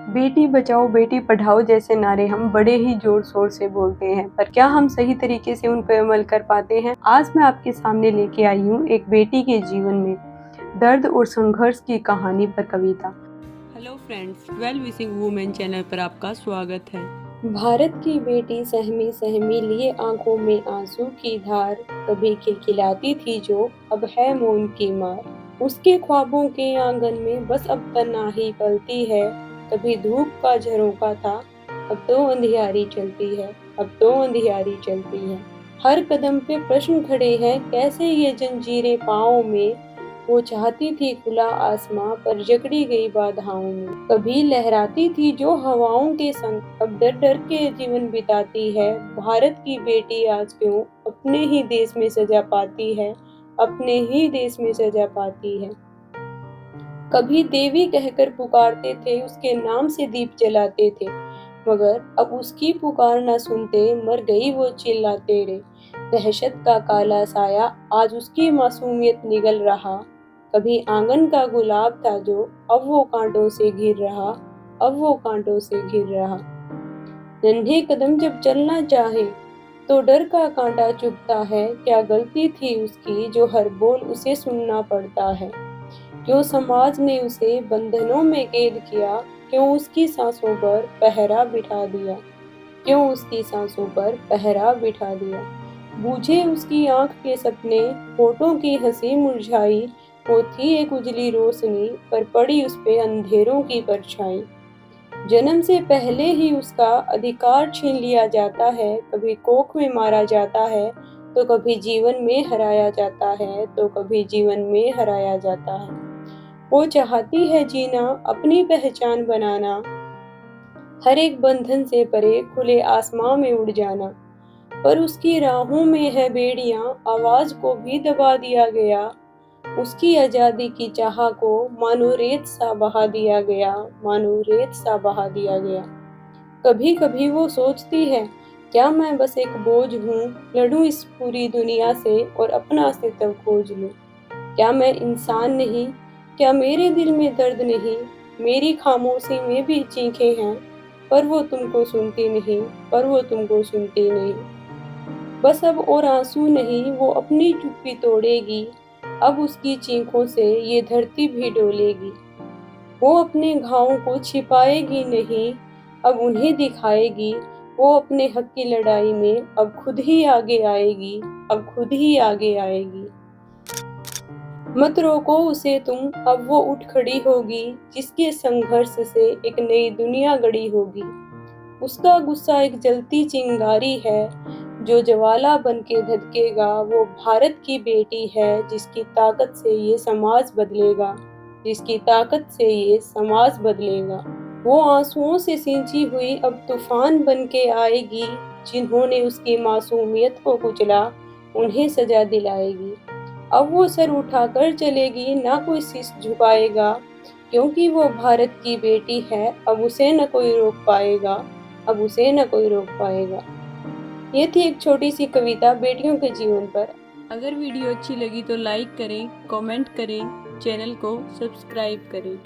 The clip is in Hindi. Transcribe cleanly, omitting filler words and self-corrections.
बेटी बचाओ बेटी पढ़ाओ जैसे नारे हम बड़े ही जोर शोर से बोलते हैं, पर क्या हम सही तरीके से उन पर अमल कर पाते हैं? आज मैं आपके सामने लेके आई हूँ एक बेटी के जीवन में दर्द और संघर्ष की कहानी पर कविता। Hello friends, well wishing women channel पर आपका स्वागत है। भारत की बेटी सहमी सहमी लिए आंखों में आंसू की धार, कभी खिलखिलाती थी जो अब है मौन की मार। उसके ख्वाबों के आंगन में बस अब तन्हाई पलती है, कभी धूप का झरोखा था अब तो अंधियारी चलती है, अब तो अंधियारी चलती है। हर कदम पे प्रश्न खड़े हैं, कैसे ये जंजीरें पाँव में। वो चाहती थी खुला आसमां पर जकड़ी गई बाधाओं में। कभी लहराती थी जो हवाओं के संग, अब डर डर के जीवन बिताती है। भारत की बेटी आज क्यों अपने ही देश में सजा पाती है, अपने ही देश में सजा पाती है। कभी देवी कहकर पुकारते थे, उसके नाम से दीप जलाते थे, मगर अब उसकी पुकार न सुनते, मर गई वो चिल्लाते रे। दहशत का काला साया आज उसकी मासूमियत निगल रहा। कभी आंगन का गुलाब था जो अब वो कांटों से घिर रहा, अब वो कांटों से घिर रहा। नन्हे कदम जब चलना चाहे तो डर का कांटा चुभता है। क्या गलती थी उसकी जो हर बोल उसे सुनना पड़ता है। क्यों समाज ने उसे बंधनों में कैद किया, क्यों उसकी सांसों पर पहरा बिठा दिया, क्यों उसकी सांसों पर पहरा बिठा दिया। बूझे उसकी आंख के सपने, होठों की हंसी मुरझाई। वो थी एक उजली रोशनी पर पड़ी उस पे अंधेरों की परछाई। जन्म से पहले ही उसका अधिकार छीन लिया जाता है, कभी कोख में मारा जाता है तो कभी जीवन में हराया जाता है, तो कभी जीवन में हराया जाता है। वो चाहती है जीना, अपनी पहचान बनाना, हर एक बंधन से परे खुले आसमां में उड़ जाना। पर उसकी राहों में है बेड़ियां, आवाज को भी दबा दिया गया। उसकी आजादी की चाह को मानो रेत सा बहा दिया गया, मानो रेत सा बहा दिया गया। कभी कभी वो सोचती है, क्या मैं बस एक बोझ हूँ, लड़ूं इस पूरी दुनिया से और अपना अस्तित्व खोज लूं। क्या मैं इंसान नहीं, क्या मेरे दिल में दर्द नहीं। मेरी खामोशी में भी चीखें हैं, पर वो तुमको सुनती नहीं, पर वो तुमको सुनती नहीं। बस अब और आंसू नहीं, वो अपनी चुप्पी तोड़ेगी। अब उसकी चीखों से ये धरती भी डोलेगी। वो अपने घावों को छिपाएगी नहीं, अब उन्हें दिखाएगी। वो अपने हक की लड़ाई में अब खुद ही आगे आएगी, अब खुद ही आगे आएगी। मत रोको उसे तुम, अब वो उठ खड़ी होगी, जिसके संघर्ष से एक नई दुनिया गढ़ी होगी। उसका गुस्सा एक जलती चिंगारी है, जो ज्वाला बन के धधकेगा। वो भारत की बेटी है, जिसकी ताकत से ये समाज बदलेगा, जिसकी ताकत से ये समाज बदलेगा। वो आंसुओं से सींची हुई अब तूफान बन के आएगी। जिन्होंने उसकी मासूमियत को कुचला, उन्हें सजा दिलाएगी। अब वो सर उठाकर चलेगी, ना कोई शीश झुकाएगा, क्योंकि वो भारत की बेटी है। अब उसे न कोई रोक पाएगा, अब उसे न कोई रोक पाएगा। ये थी एक छोटी सी कविता बेटियों के जीवन पर। अगर वीडियो अच्छी लगी तो लाइक करें, कमेंट करें, चैनल को सब्सक्राइब करें।